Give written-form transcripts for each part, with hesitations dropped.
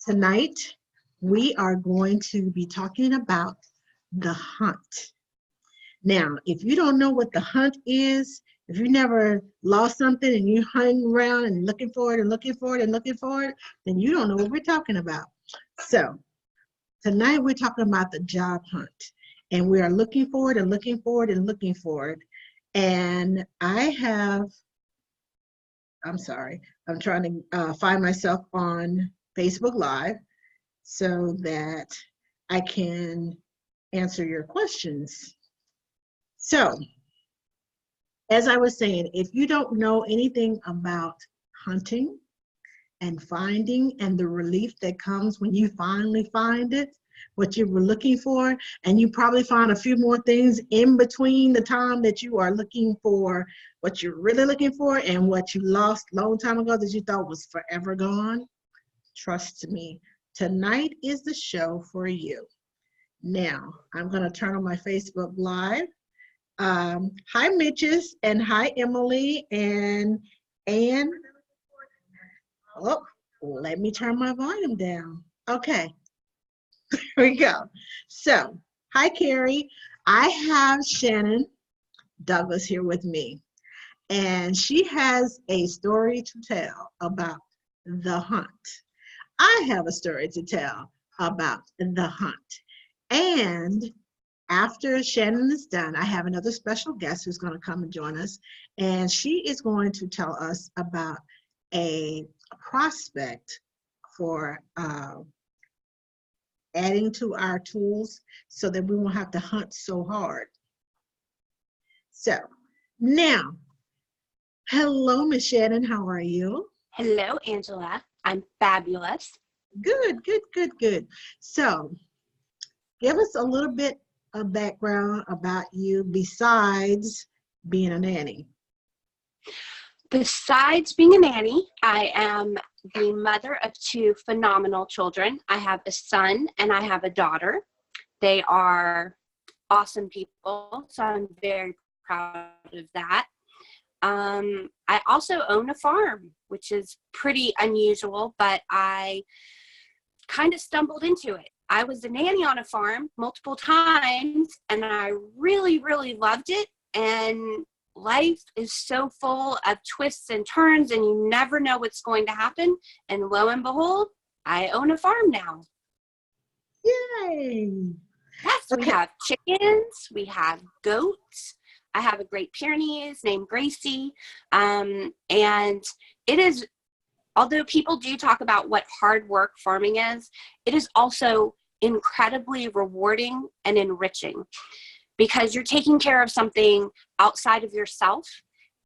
Tonight, we are going to be talking about the hunt. Now, if you don't know what the hunt is, if you never lost something and you hung around and looking for it and looking for it and looking for it, then you don't know what we're talking about. So, tonight we're talking about the job hunt. And we are looking for it and looking for it and looking for it. And I'm trying to find myself on Facebook Live so that I can answer your questions. So, as I was saying, if you don't know anything about hunting and finding and the relief that comes when you finally find it, what you were looking for, and you probably find a few more things in between the time that you are looking for what you're really looking for and what you lost a long time ago that you thought was forever gone, trust me, tonight is the show for you. Now, I'm going to turn on my Facebook Live. Hi, Mitches, and hi, Emily, and Anne. Oh, let me turn my volume down. Okay, here we go. So, hi, Carrie. I have Shannon Douglas here with me, and she has a story to tell about the hunt. I have a story to tell about the hunt. And after Shannon is done, I have another special guest who's going to come and join us, and she is going to tell us about a prospect for adding to our tools so that we won't have to hunt so hard. So now, hello, Miss Shannon, how are you? Hello, Angela. I'm fabulous. Good, good, good, good. So give us a little bit of background about you besides being a nanny. Besides being a nanny, I am the mother of two phenomenal children. I have a son and I have a daughter. They are awesome people, so I'm very proud of that. I also own a farm, which is pretty unusual, but I kind of stumbled into it. I was a nanny on a farm multiple times, and I really, really loved it. And life is so full of twists and turns, and you never know what's going to happen. And lo and behold, I own a farm now. Yay! Yes, okay. We have chickens, we have goats. I have a Great Pyrenees named Gracie. And it is, although people do talk about what hard work farming is, it is also incredibly rewarding and enriching because you're taking care of something outside of yourself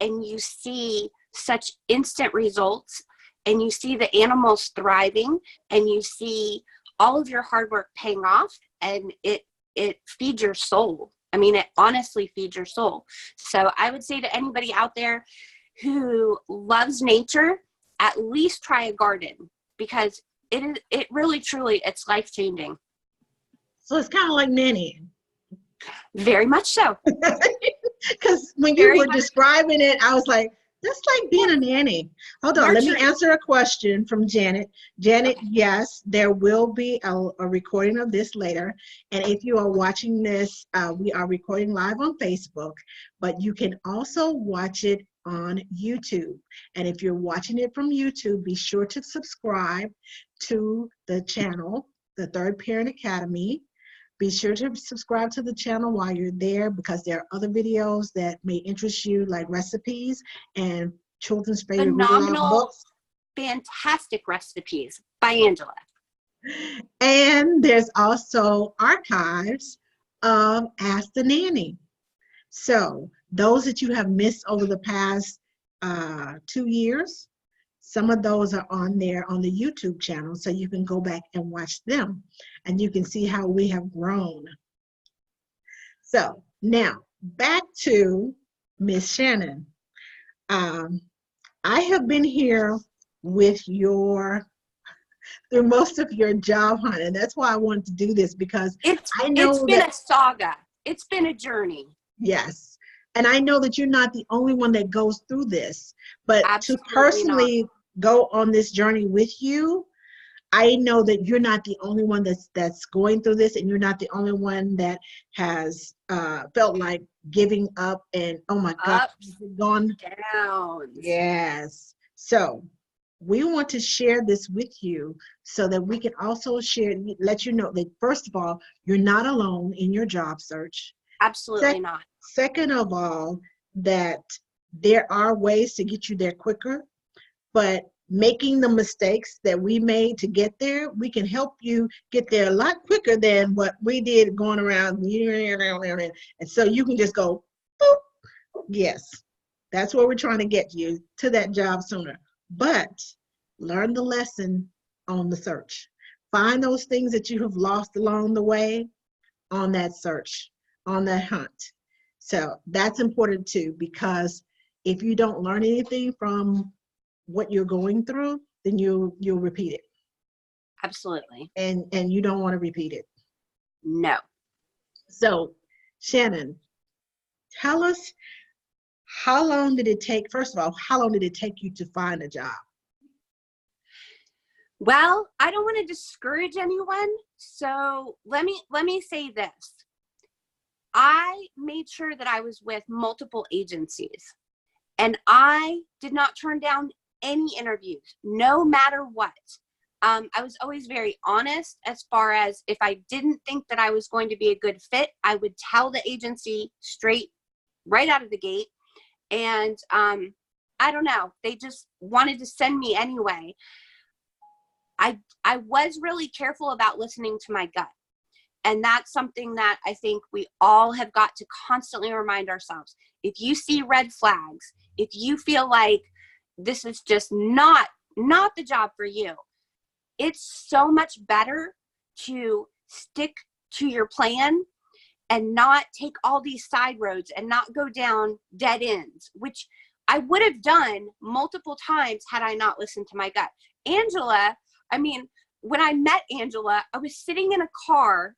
and you see such instant results and you see the animals thriving and you see all of your hard work paying off, and it feeds your soul. I mean, it honestly feeds your soul. So I would say to anybody out there who loves nature, at least try a garden because it really, truly, it's life-changing. So it's kind of like nannying. Very much so. Because when you were describing it, I was like, that's like being a nanny. Hold on, let me answer a question from Janet. Janet, yes, there will be a recording of this later. And if you are watching this, we are recording live on Facebook, but you can also watch it on YouTube. And if you're watching it from YouTube, be sure to subscribe to the channel, the Third Parent Academy. Be sure to subscribe to the channel while you're there because there are other videos that may interest you, like recipes and children's favorite phenomenal books. Fantastic recipes by Angela. And there's also archives of Ask the Nanny. So those that you have missed over the past 2 years, some of those are on there on the YouTube channel, so you can go back and watch them, and you can see how we have grown. So now, back to Miss Shannon. I have been here with through most of your job hunt, and that's why I wanted to do this because I know it's been a saga. It's been a journey. Yes, and I know that you're not the only one that goes through this, but Absolutely to personally not. Go on this journey with you, I know that you're not the only one that's going through this, and you're not the only one that has felt like giving up and, oh my God, Ups, gone. downs. Yes. So we want to share this with you so that we can also share, let you know that first of all, you're not alone in your job search. Absolutely not. Second of all, that there are ways to get you there quicker, but making the mistakes that we made to get there, we can help you get there a lot quicker than what we did going around. And so you can just go, boop. Yes, that's where we're trying to get you to that job sooner. But learn the lesson on the search. Find those things that you have lost along the way on that search, on that hunt. So that's important too, because if you don't learn anything from what you're going through, then you'll repeat it. Absolutely. And you don't want to repeat it. No. So Shannon, tell us, how long did it take, first of all, how long did it take you to find a job? Well, I don't want to discourage anyone, so let me say this. I made sure that I was with multiple agencies, and I did not turn down any interviews, no matter what. I was always very honest as far as if I didn't think that I was going to be a good fit, I would tell the agency straight right out of the gate. And I don't know, they just wanted to send me anyway. I was really careful about listening to my gut. And that's something that I think we all have got to constantly remind ourselves. If you see red flags, if you feel like this is just not the job for you, it's so much better to stick to your plan and not take all these side roads and not go down dead ends, which I would have done multiple times had I not listened to my gut. Angela, I mean, when I met Angela, I was sitting in a car,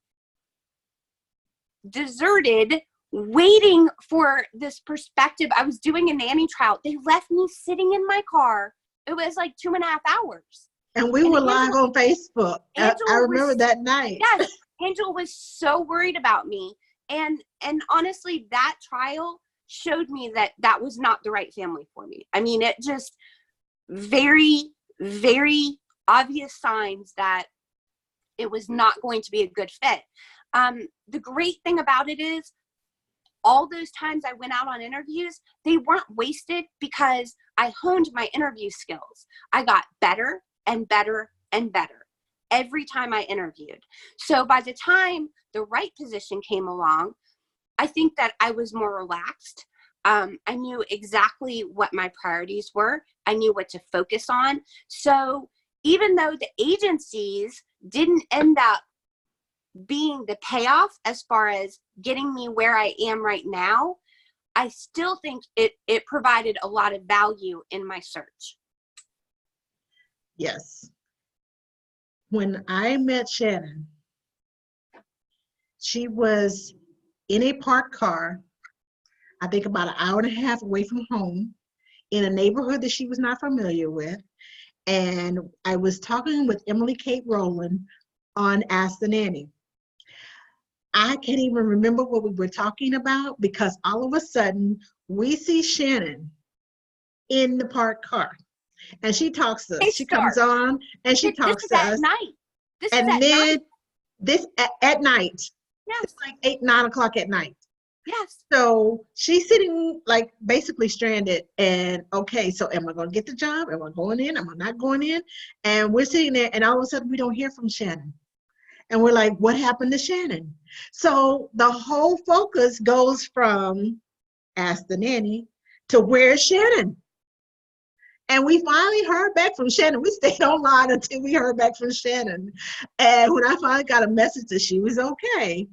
deserted, waiting for this perspective. I was doing a nanny trial. They left me sitting in my car. It was like 2.5 hours. And we were live on Facebook. I remember that night. Yes, Angela was so worried about me. And honestly, that trial showed me that that was not the right family for me. I mean, it just very, very obvious signs that it was not going to be a good fit. The great thing about it is all those times I went out on interviews, they weren't wasted because I honed my interview skills. I got better and better and better every time I interviewed. So by the time the right position came along, I think that I was more relaxed. I knew exactly what my priorities were. I knew what to focus on. So even though the agencies didn't end up being the payoff as far as getting me where I am right now, I still think it provided a lot of value in my search. Yes. When I met Shannon, she was in a parked car, I think about an hour and a half away from home, in a neighborhood that she was not familiar with. And I was talking with Emily Kate Rowland on Ask the Nanny. I can't even remember what we were talking about because all of a sudden we see Shannon in the parked car. And she talks to us. She comes on and she talks to us. This is at night. And then this at night. Yes. It's like 8, 9 o'clock at night. Yes. So she's sitting like basically stranded. And okay, so am I going to get the job? Am I going in? Am I not going in? And we're sitting there and all of a sudden we don't hear from Shannon. And we're like, what happened to Shannon? So the whole focus goes from Ask the Nanny to where's Shannon? And we finally heard back from Shannon. We stayed online until we heard back from Shannon. And when I finally got a message that she was okay,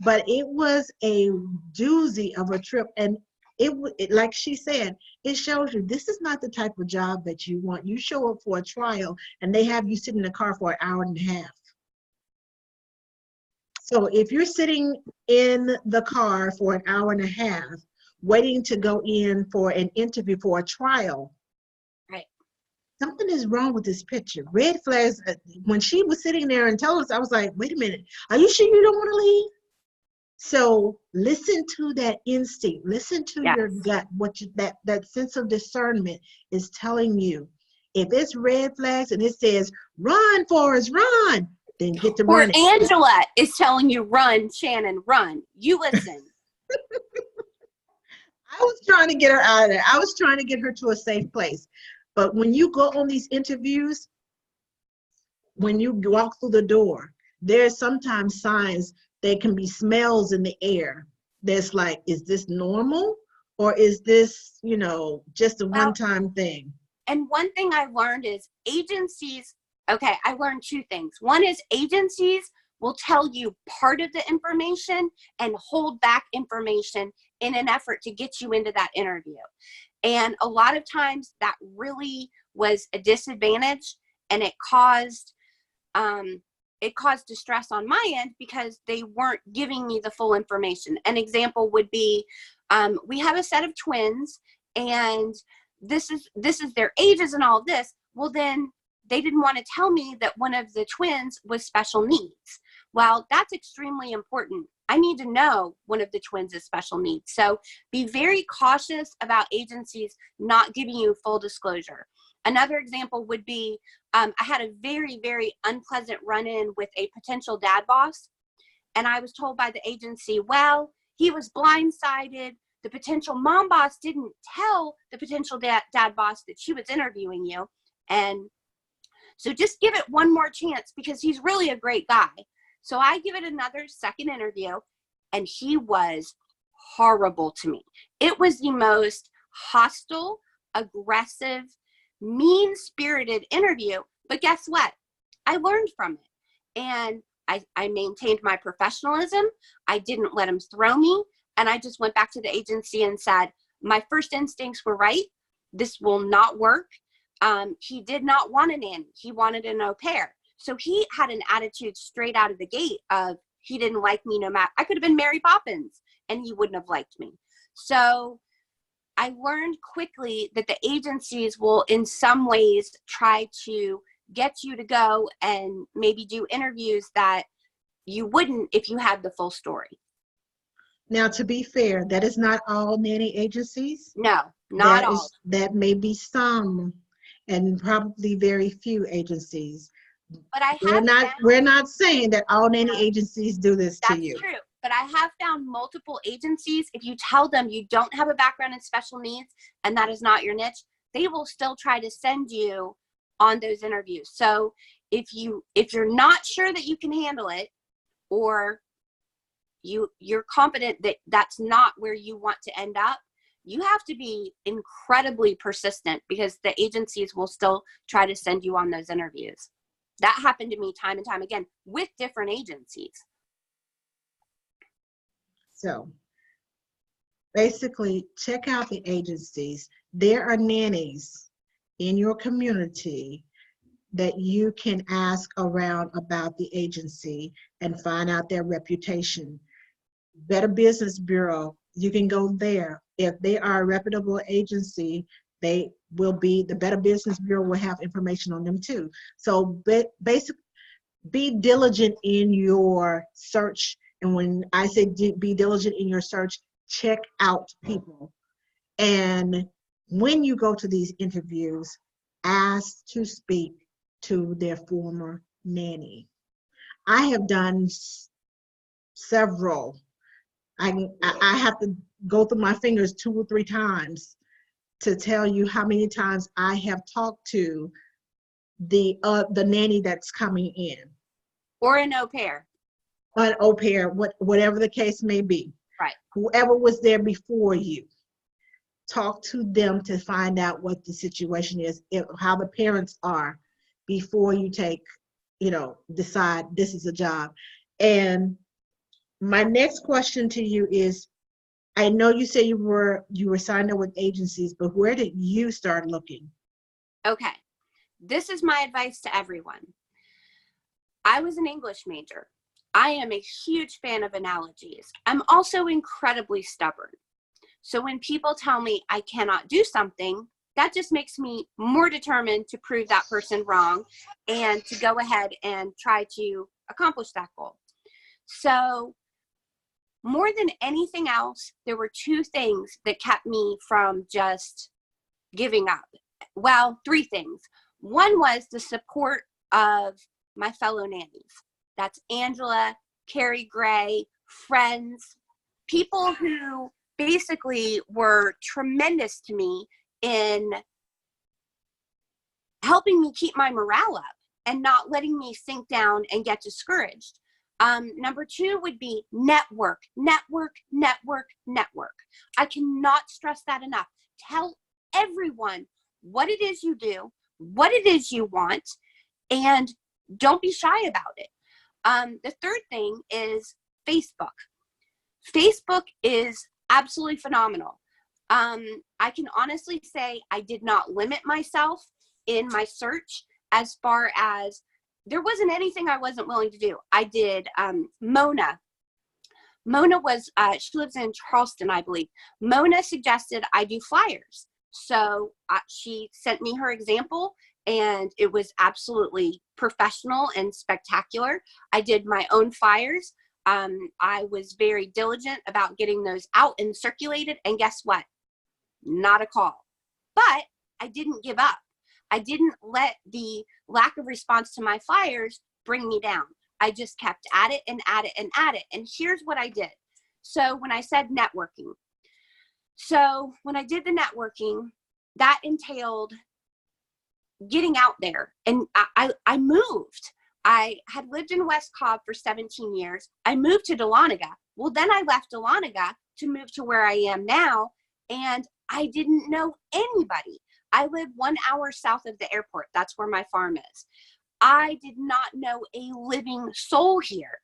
but it was a doozy of a trip. And it like she said, it shows you this is not the type of job that you want. You show up for a trial and they have you sit in the car for an hour and a half. So if you're sitting in the car for an hour and a half, waiting to go in for an interview for a trial, right, something is wrong with this picture. Red flags. When she was sitting there and telling us, I was like, wait a minute, are you sure you don't want to leave? So listen to that instinct. Listen to Yes. your gut. That sense of discernment is telling you. If it's red flags and it says run, Forrest, run, then get to Or running. Angela is telling you run, Shannon, run. You listen. I was trying to get her out of there. I was trying to get her to a safe place. But when you go on these interviews, when you walk through the door, there's sometimes signs. There can be smells in the air. There's like, is this normal? Or is this, just a one-time thing? And one thing I learned is agencies, okay, I learned two things. One is agencies will tell you part of the information and hold back information in an effort to get you into that interview. And a lot of times that really was a disadvantage, and it caused distress on my end because they weren't giving me the full information. An example would be, we have a set of twins, and this is their ages and all this. Well, then they didn't want to tell me that one of the twins was special needs. Well, that's extremely important. I need to know one of the twins is special needs. So be very cautious about agencies not giving you full disclosure. Another example would be, I had a very, very unpleasant run-in with a potential dad boss. And I was told by the agency, well, he was blindsided. The potential mom boss didn't tell the potential dad boss that she was interviewing you. And so just give it one more chance because he's really a great guy. So I give it another second interview, and he was horrible to me. It was the most hostile, aggressive, mean-spirited interview. But guess what? I learned from it. And I maintained my professionalism. I didn't let him throw me. And I just went back to the agency and said, my first instincts were right. This will not work. He did not want a nanny. He wanted an au pair. So he had an attitude straight out of the gate of he didn't like me no matter. I could have been Mary Poppins and he wouldn't have liked me. So I learned quickly that the agencies will in some ways try to get you to go and maybe do interviews that you wouldn't if you had the full story. Now, to be fair, that is not all nanny agencies. No, not all. That may be some, and probably very few agencies. But we're not saying that all nanny agencies do this to you. That's true. But I have found multiple agencies, if you tell them you don't have a background in special needs and that is not your niche, they will still try to send you on those interviews. So if you're not sure that you can handle it, or you're confident that that's not where you want to end up, you have to be incredibly persistent because the agencies will still try to send you on those interviews. That happened to me time and time again with different agencies. So basically, check out the agencies. There are nannies in your community that you can ask around about the agency and find out their reputation. Better Business Bureau, you can go there. If they are a reputable agency, the Better Business Bureau will have information on them too. So basically, be diligent in your search. And when I say be diligent in your search, check out people. And when you go to these interviews, ask to speak to their former nanny. I have done several. I have to go through my fingers 2 or 3 times to tell you how many times I have talked to the nanny that's coming in. Or an au pair. An au pair, whatever the case may be. Right. Whoever was there before you. Talk to them to find out what the situation is, how the parents are before you decide this is a job. And my next question to you is, I know you say you were signed up with agencies, but where did you start looking? Okay. This is my advice to everyone. I was an English major. I am a huge fan of analogies. I'm also incredibly stubborn. So when people tell me I cannot do something, that just makes me more determined to prove that person wrong and to go ahead and try to accomplish that goal. So more than anything else, there were two things that kept me from just giving up. Well, three things. One was the support of my fellow nannies. That's Angela, Carrie Gray, friends, people who basically were tremendous to me in helping me keep my morale up and not letting me sink down and get discouraged. Number two would be network, network, network, network. I cannot stress that enough. Tell everyone what it is you do, what it is you want, and don't be shy about it. The third thing is Facebook. Facebook is absolutely phenomenal. I can honestly say I did not limit myself in my search as far as there wasn't anything I wasn't willing to do. I did Mona. Mona was, she lives in Charleston, I believe. Mona suggested I do flyers. So she sent me her example, and it was absolutely professional and spectacular. I did my own flyers. I was very diligent about getting those out and circulated, and guess what? Not a call. But I didn't give up. I didn't let the lack of response to my flyers bring me down. I just kept at it and at it and at it. And here's what I did. So when I said networking, so when I did the networking, that entailed getting out there. And I moved. I had lived in West Cobb for 17 years. I moved to Dahlonega. Well, then I left Dahlonega to move to where I am now. And I didn't know anybody. I live 1 hour south of the airport. That's where my farm is. I did not know a living soul here.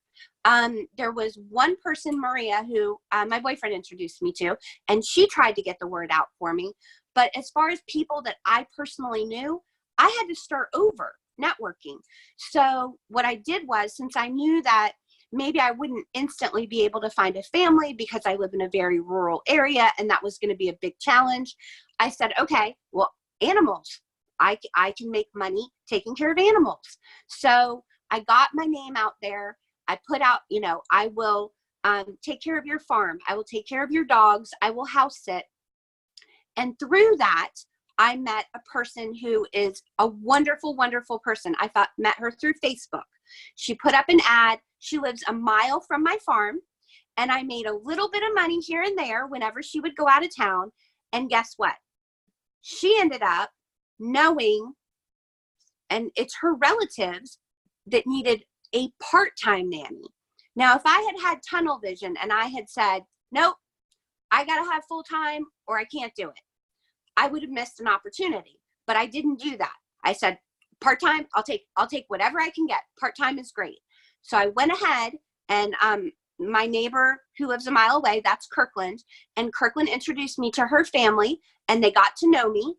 There was one person, Maria, who my boyfriend introduced me to, and she tried to get the word out for me. But as far as people that I personally knew, I had to start over networking. So what I did was, since I knew that maybe I wouldn't instantly be able to find a family because I live in a very rural area and that was going to be a big challenge, I said, okay, well, animals. I can make money taking care of animals. So I got my name out there. I put out, I will take care of your farm. I will take care of your dogs. I will house sit. And through that, I met a person who is a wonderful, wonderful person. Met her through Facebook. She put up an ad. She lives a mile from my farm. And I made a little bit of money here and there whenever she would go out of town. And guess what? She ended up knowing, and it's her relatives that needed a part-time nanny. Now, if I had tunnel vision and I had said, nope, I got to have full-time or I can't do it, I would have missed an opportunity. But I didn't do that. I said, part-time, I'll take whatever I can get. Part-time is great. So I went ahead, and my neighbor who lives a mile away, that's Kirkland, and Kirkland introduced me to her family, and they got to know me,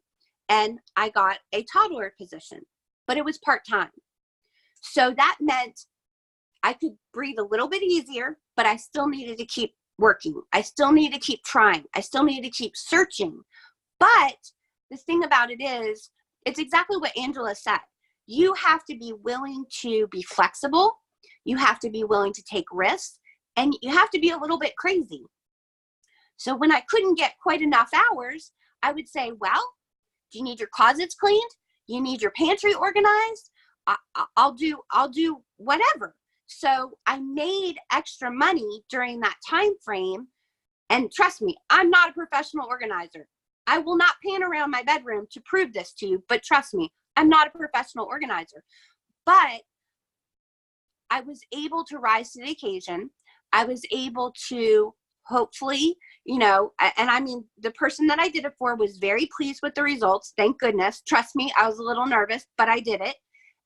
and I got a toddler position, but it was part-time. So that meant I could breathe a little bit easier, but I still needed to keep working. I still needed to keep trying. I still needed to keep searching. But the thing about it is, it's exactly what Angela said. You have to be willing to be flexible. You have to be willing to take risks, and you have to be a little bit crazy. So when I couldn't get quite enough hours, I would say, well, do you need your closets cleaned? You need your pantry organized? I'll do whatever. So I made extra money during that time frame. And trust me, I'm not a professional organizer. I will not pan around my bedroom to prove this to you, but trust me, I'm not a professional organizer. But I was able to rise to the occasion. I was able to hopefully, and I mean, the person that I did it for was very pleased with the results. Thank goodness. Trust me, I was a little nervous, but I did it.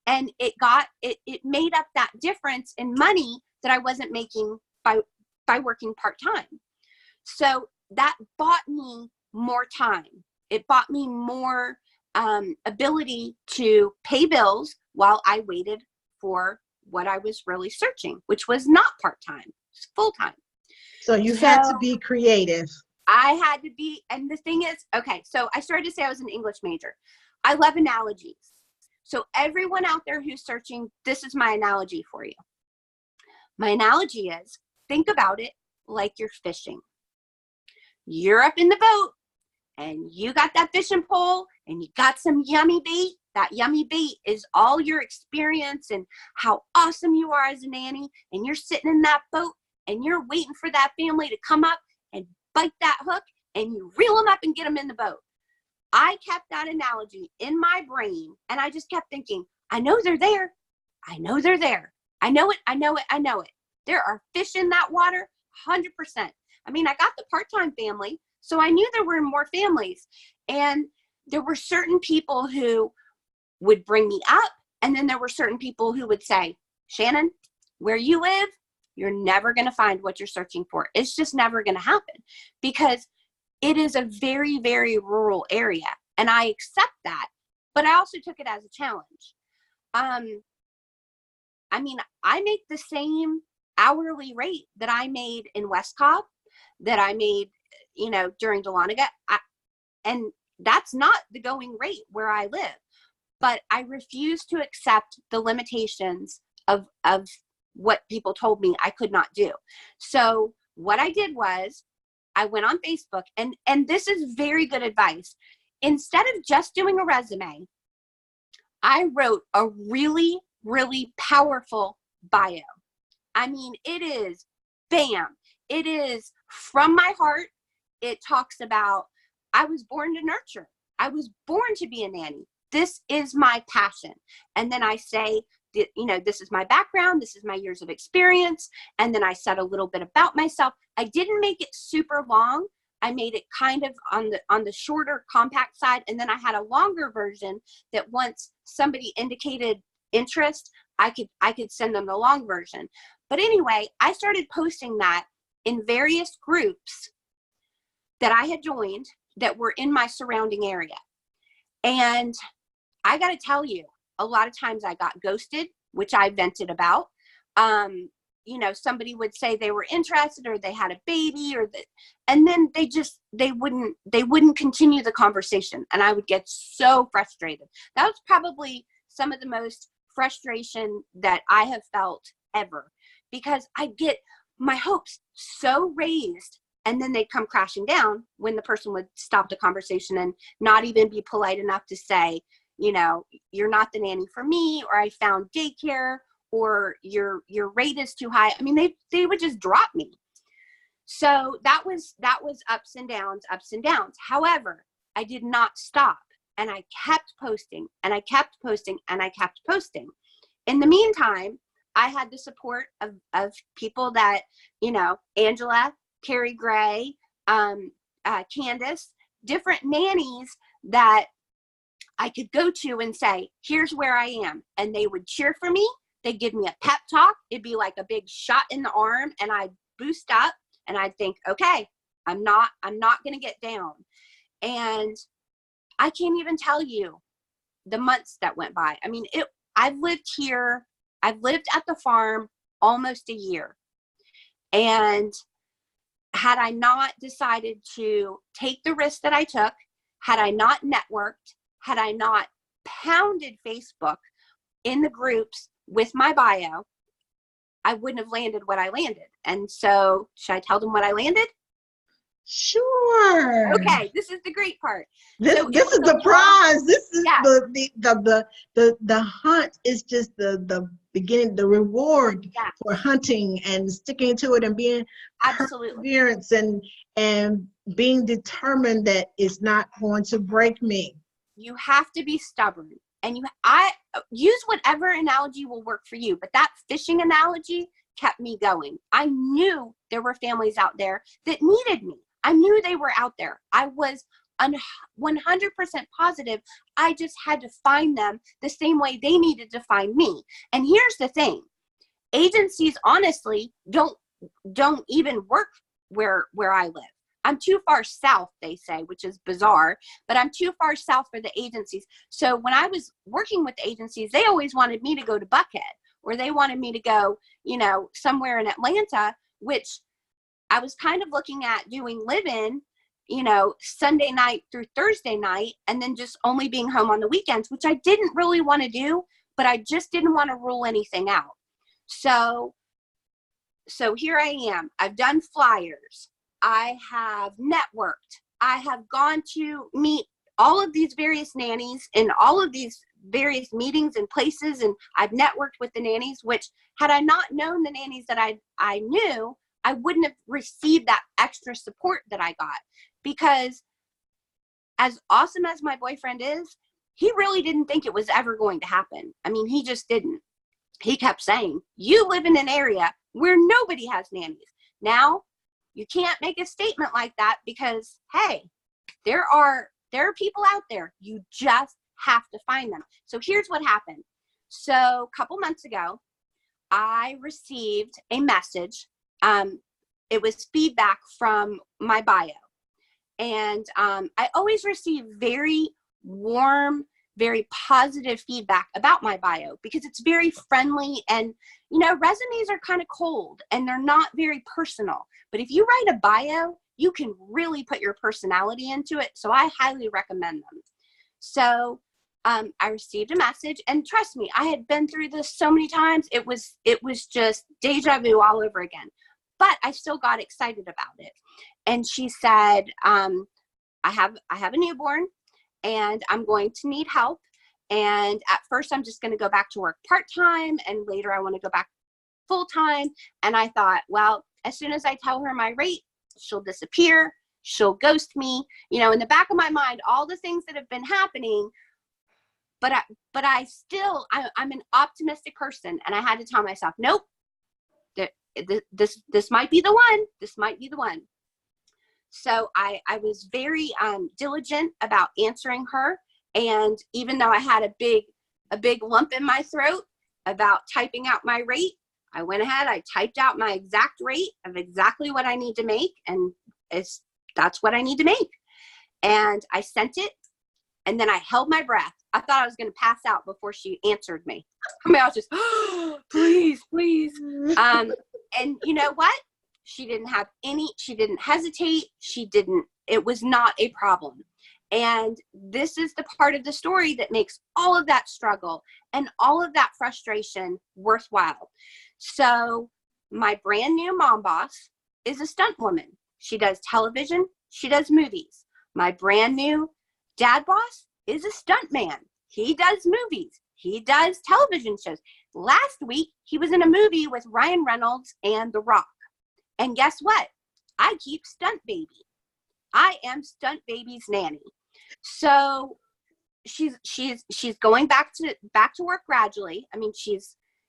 And it made up that difference in money that I wasn't making by working part-time. So that bought me more time. It bought me more ability to pay bills while I waited for what I was really searching, which was not part-time, it's full-time. So you had to be creative. I had to be, and the thing is, okay, so I started to say I was an English major. I love analogies. So everyone out there who's searching, this is my analogy for you. My analogy is, think about it like you're fishing. You're up in the boat and you got that fishing pole and you got some yummy bait. That yummy bait is all your experience and how awesome you are as a nanny. And you're sitting in that boat and you're waiting for that family to come up and bite that hook, and you reel them up and get them in the boat. I kept that analogy in my brain, and I just kept thinking, I know they're there. I know they're there. I know it. I know it. I know it. There are fish in that water, 100%. I mean, I got the part-time family, so I knew there were more families. And there were certain people who would bring me up, and then there were certain people who would say, Shannon, where you live, you're never going to find what you're searching for. It's just never going to happen, because it is a very, very rural area. And I accept that, but I also took it as a challenge. I mean, I make the same hourly rate that I made in West Cobb, that I made, during Dahlonega. And that's not the going rate where I live, but I refuse to accept the limitations of what people told me I could not do. So what I did was I went on Facebook, and this is very good advice. Instead of just doing a resume, I wrote a really, really powerful bio. I mean, it is bam. It is from my heart. It talks about, I was born to nurture. I was born to be a nanny. This is my passion. And then I say, this is my background. This is my years of experience. And then I said a little bit about myself. I didn't make it super long. I made it kind of on the shorter, compact side. And then I had a longer version that once somebody indicated interest, I could send them the long version. But anyway, I started posting that in various groups that I had joined that were in my surrounding area. And I got to tell you, a lot of times I got ghosted, which I vented about. Somebody would say they were interested, or they had a baby, and then they wouldn't continue the conversation. And I would get so frustrated. That was probably some of the most frustration that I have felt ever, because I get my hopes so raised, and then they'd come crashing down when the person would stop the conversation and not even be polite enough to say, you're not the nanny for me, or I found daycare, or your rate is too high. I mean, they would just drop me. So that was ups and downs. However, I did not stop, and I kept posting, and I kept posting, and I kept posting. In the meantime, I had the support of people that, Angela, Carrie Gray, Candace, different nannies that I could go to and say, here's where I am. And they would cheer for me. They'd give me a pep talk. It'd be like a big shot in the arm, and I'd boost up, and I'd think, okay, I'm not going to get down. And I can't even tell you the months that went by. I mean, I've lived at the farm almost a year. And had I not decided to take the risk that I took, had I not networked, had I not pounded Facebook in the groups with my bio, I wouldn't have landed what I landed. And so, should I tell them what I landed? Sure. Okay, this is the great part. This is the prize. This is the hunt is just the beginning, the reward for hunting and sticking to it and being perseverance and being determined that it's not going to break me. You have to be stubborn, and I use whatever analogy will work for you. But that fishing analogy kept me going. I knew there were families out there that needed me. I knew they were out there. I was 100% positive. I just had to find them the same way they needed to find me. And here's the thing. Agencies honestly don't even work where I live. I'm too far south, they say, which is bizarre, but I'm too far south for the agencies. So when I was working with the agencies, they always wanted me to go to Buckhead, or they wanted me to go, somewhere in Atlanta, which I was kind of looking at doing live-in Sunday night through Thursday night, and then just only being home on the weekends, which I didn't really want to do, but I just didn't want to rule anything out. So here I am. I've done flyers. I have networked. I have gone to meet all of these various nannies in all of these various meetings and places, and I've networked with the nannies, which had I not known the nannies that I knew, I wouldn't have received that extra support that I got. Because as awesome as my boyfriend is, he really didn't think it was ever going to happen. I mean, he just didn't. He kept saying, you live in an area where nobody has nannies. Now, you can't make a statement like that because, hey, there are people out there. You just have to find them. So here's what happened. So a couple months ago, I received a message. It was feedback from my bio. And I always receive very warm, very positive feedback about my bio because it's very friendly, and resumes are kind of cold and they're not very personal. But if you write a bio, you can really put your personality into it. So I highly recommend them. So I received a message, and trust me, I had been through this so many times. It was just deja vu all over again. But I still got excited about it. And she said, I have a newborn, and I'm going to need help. And at first, I'm just going to go back to work part-time, and later I want to go back full-time. And I thought, well, as soon as I tell her my rate, she'll disappear. She'll ghost me. In the back of my mind, all the things that have been happening. But I'm an optimistic person, and I had to tell myself, nope, this might be the one. This might be the one. So I was very diligent about answering her. And even though I had a big lump in my throat about typing out my rate, I went ahead, I typed out my exact rate of exactly what I need to make. And that's what I need to make. And I sent it, and then I held my breath. I thought I was going to pass out before she answered me. I mean, I was just, oh, please. And you know what? She didn't hesitate. It was not a problem. And this is the part of the story that makes all of that struggle and all of that frustration worthwhile. So my brand new mom boss is a stunt woman. She does television. She does movies. My brand new dad boss is a stunt man. He does movies. He does television shows. Last week, he was in a movie with Ryan Reynolds and The Rock. And guess what? I keep Stunt Baby. I am Stunt Baby's nanny. So she's going back to work gradually. I mean,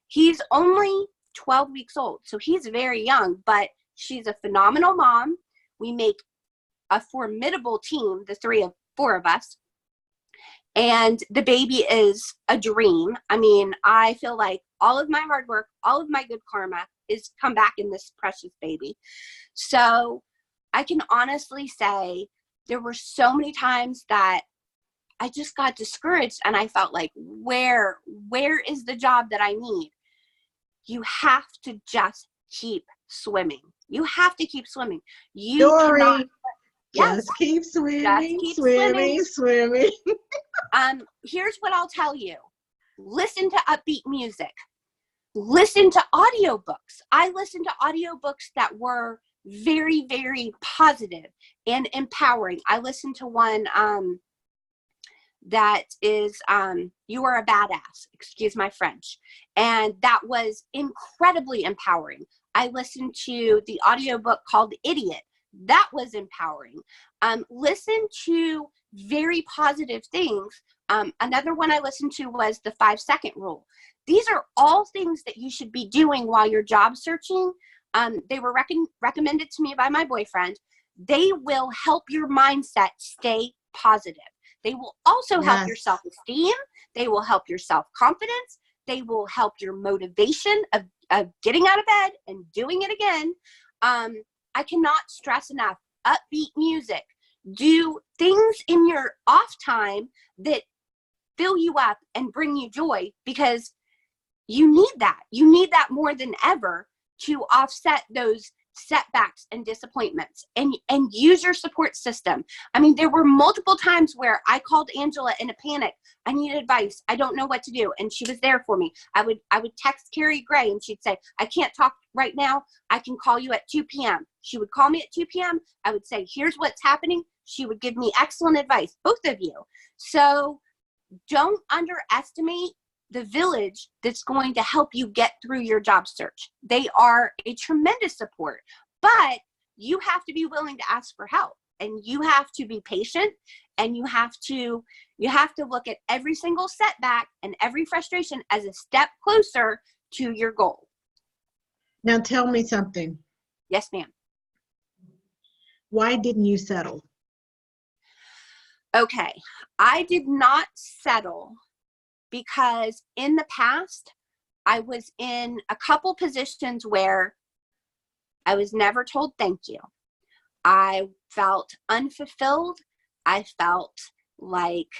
he's only 12 weeks old, so he's very young, but she's a phenomenal mom. We make a formidable team, the four of us. And the baby is a dream. I mean, I feel like all of my hard work, all of my good karma is come back in this precious baby. So I can honestly say there were so many times that I just got discouraged, and I felt like, where is the job that I need? You have to just keep swimming. You have to keep swimming. You cannot. Just keep swimming, just keep swimming. Here's what I'll tell you. Listen to upbeat music. Listen to audiobooks. I listened to audiobooks that were very, very positive and empowering. I listened to one that is You Are a Badass, excuse my French. And that was incredibly empowering. I listened to the audiobook called Idiot. That was empowering. Listen to very positive things. Another one I listened to was the 5-second rule. These are all things that you should be doing while you're job searching. They were recommended to me by my boyfriend. They will help your mindset stay positive. They will also help your self-esteem. They will help your self-confidence. They will help your motivation of getting out of bed and doing it again. I cannot stress enough, upbeat music. Do things in your off time that fill you up and bring you joy, because you need that. You need that more than ever to offset those setbacks and disappointments, and use your support system. I mean, there were multiple times where I called Angela in a panic. I need advice. I don't know what to do. And she was there for me. I would text Carrie Gray and she'd say, I can't talk right now. I can call you at 2 p.m. She would call me at 2 p.m. I would say, here's what's happening. She would give me excellent advice, both of you. So don't underestimate the village that's going to help you get through your job search. They are a tremendous support, but you have to be willing to ask for help, and you have to be patient, and you have to look at every single setback and every frustration as a step closer to your goal. Now tell me something. Yes, ma'am. Why didn't you settle? Okay, I did not settle because in the past, I was in a couple positions where I was never told thank you. I felt unfulfilled. I felt like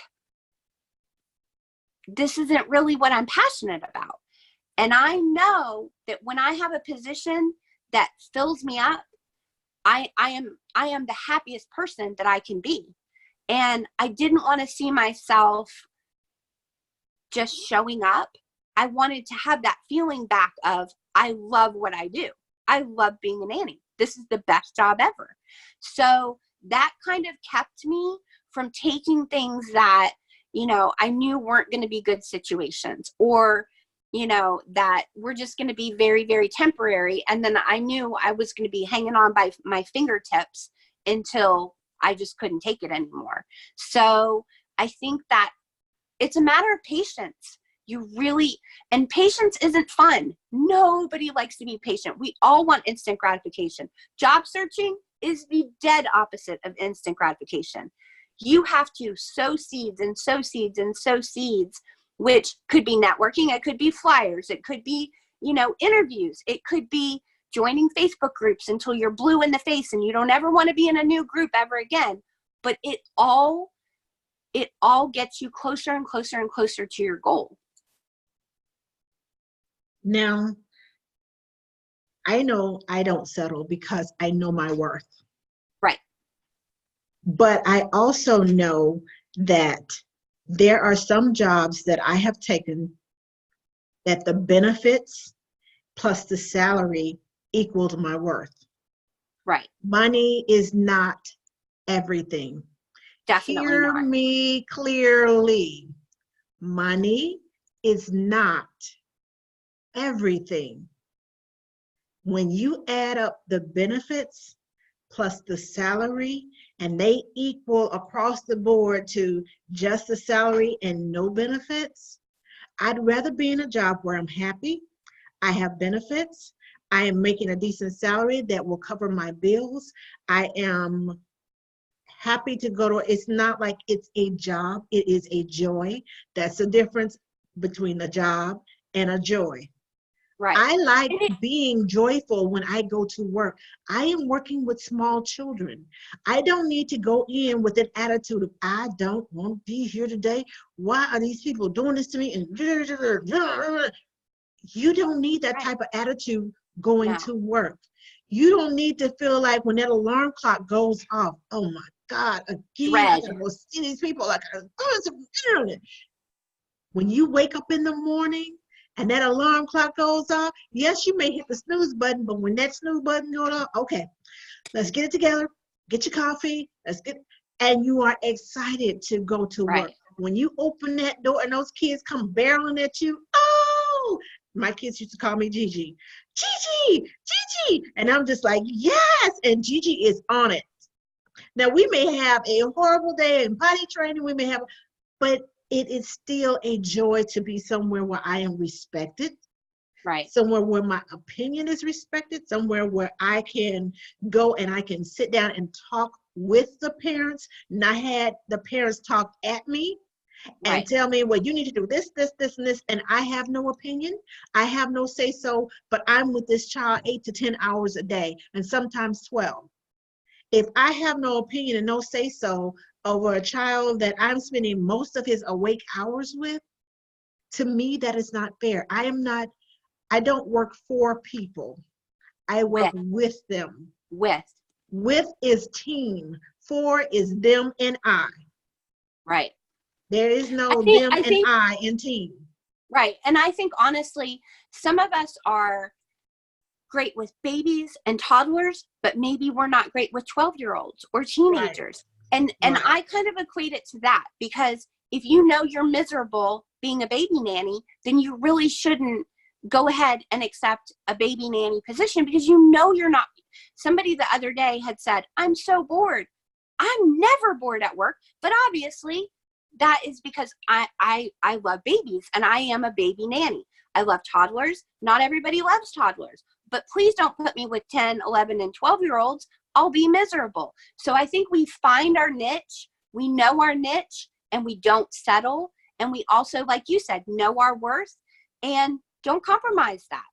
this isn't really what I'm passionate about. And I know that when I have a position that fills me up, I am the happiest person that I can be. And I didn't want to see myself just showing up. I wanted to have that feeling back of, I love what I do. I love being a nanny. This is the best job ever. So that kind of kept me from taking things that, I knew weren't going to be good situations, or, that were just going to be very, very temporary. And then I knew I was going to be hanging on by my fingertips until I just couldn't take it anymore. So I think that it's a matter of patience. And patience isn't fun. Nobody likes to be patient. We all want instant gratification. Job searching is the dead opposite of instant gratification. You have to sow seeds and sow seeds and sow seeds, which could be networking. It could be flyers. It could be, interviews. It could be joining Facebook groups until you're blue in the face and you don't ever want to be in a new group ever again. But it all gets you closer and closer and closer to your goal. Now, I know I don't settle because I know my worth. Right. But I also know that there are some jobs that I have taken that the benefits plus the salary equaled my worth. Right. Money is not everything. Definitely Hear not. me clearly. Money is not everything. When you add up the benefits plus the salary, and they equal across the board to just the salary and no benefits, I'd rather be in a job where I'm happy, I have benefits, I am making a decent salary that will cover my bills, I am happy to go to, it's not like it's a job, it is a joy. That's the difference between a job and a joy. Right. I like being joyful when I go to work. I am working with small children. I don't need to go in with an attitude of, I don't want to be here today. Why are these people doing this to me? And you don't need that type of attitude going to work. You don't need to feel like when that alarm clock goes off, oh my God, again, I gotta go see these people. Like, when you wake up in the morning and that alarm clock goes off, yes, you may hit the snooze button, but when that snooze button goes off, okay, let's get it together, get your coffee, and you are excited to go to work. When you open that door and those kids come barreling at you, oh, my kids used to call me Gigi. Gigi, Gigi. And I'm just like, yes, and Gigi is on it. Now, we may have a horrible day in potty training, but it is still a joy to be somewhere where I am respected. Right. Somewhere where my opinion is respected, somewhere where I can go and I can sit down and talk with the parents, not had the parents talk at me and tell me, well, you need to do this, this, this, and this, and I have no opinion. I have no say so, but I'm with this child 8 to 10 hours a day, and sometimes 12. If I have no opinion and no say so over a child that I'm spending most of his awake hours with, to me, that is not fair. I don't work for people. I work with them. With. With is team. For is them and I. Right. There is no I and think, I in team. right. And I think honestly, some of us are great with babies and toddlers, but maybe we're not great with 12-year-olds or teenagers. Right. And I kind of equate it to that, because if you know you're miserable being a baby nanny, then you really shouldn't go ahead and accept a baby nanny position, because you know you're not. Somebody the other day had said, I'm so bored. I'm never bored at work, but obviously that is because I love babies and I am a baby nanny. I love toddlers. Not everybody loves toddlers, but please don't put me with 10, 11, and 12-year-olds. I'll be miserable. So I think we find our niche, we know our niche, and we don't settle. And we also, like you said, know our worth and don't compromise that.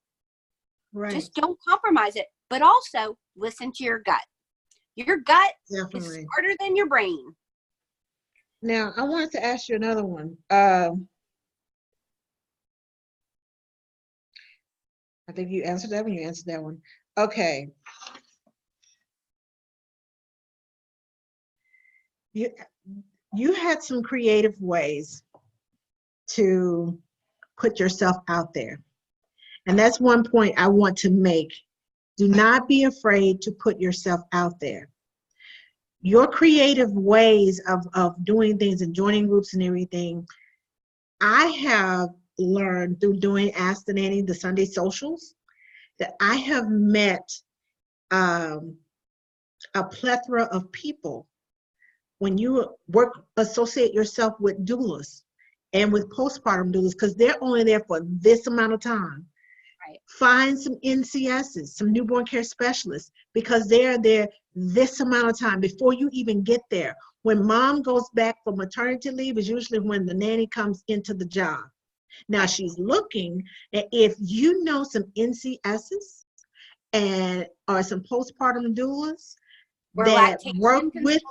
Right. Just don't compromise it, but also listen to your gut. Your gut is smarter than your brain. Now, I wanted to ask you another one. I think you answered that one. You answered that one. Okay. You had some creative ways to put yourself out there. And that's one point I want to make. Do not be afraid to put yourself out there. Your creative ways of doing things and joining groups and everything, I have learned through doing Ask the Nanny, the Sunday socials, that I have met a plethora of people. When you associate yourself with doulas and with postpartum doulas, because they're only there for this amount of time. Right. Find some NCSs, some newborn care specialists, because they're there this amount of time before you even get there. When mom goes back for maternity leave is usually when the nanny comes into the job. Now she's looking, and if you know some NCSs or some postpartum doulas that work with,